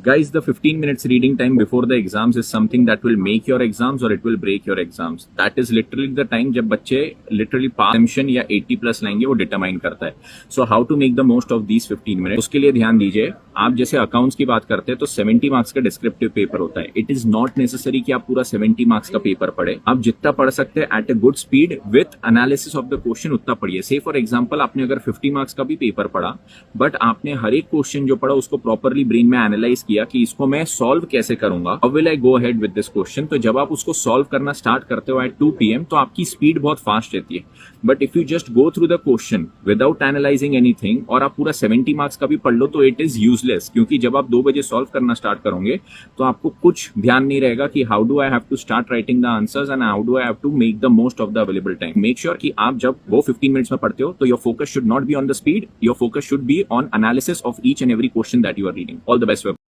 Guys, the 15 minutes reading time before the exams is something that will make your exams or it will break your exams. That is literally the time जब बच्चे literally pass exemption या 80 plus लाएंगे वो determine करता है. So how to make the most of these 15 minutes? उसके लिए ध्यान दीजिए. आप जैसे अकाउंट्स की बात करते हैं तो 70 मार्क्स का डिस्क्रिप्टिव पेपर होता है. इट इज नॉट नेसेसरी कि आप पूरा 70 मार्क्स का पेपर पढ़े. आप जितना पढ़ सकते हैं at a good speed with analysis of the question उतना पढ़िए. से फॉर एग्जांपल आपने अगर 50 मार्क्स का भी पेपर पढ़ा बट आपने हर एक क्वेश्चन जो पढ़ा उसको प्रॉपरली ब्रेन में एनालाइज किया कि इसको मैं सॉल्व कैसे करूंगा, how will I go ahead with this question. तो जब आप उसको सॉल्व करना स्टार्ट करते हो एट 2 PM तो आपकी स्पीड बहुत फास्ट रहती है. But if you just go through the question without analysing anything और आप पूरा 70 मार्क्स का भी पढ़ लो तो इट इज यूजलेस, क्योंकि जब आप 2 बजे सॉल्व करना स्टार्ट करोगे तो आपको कुछ ध्यान नहीं रहेगा कि how do I have to start writing the answers and how do I have to make the most of the available time. Make sure कि आप जब वो 15 मिनट्स में पढ़ते हो तो your focus should not be on the speed, your focus should be on analysis of each and every question that you are reading. All the best.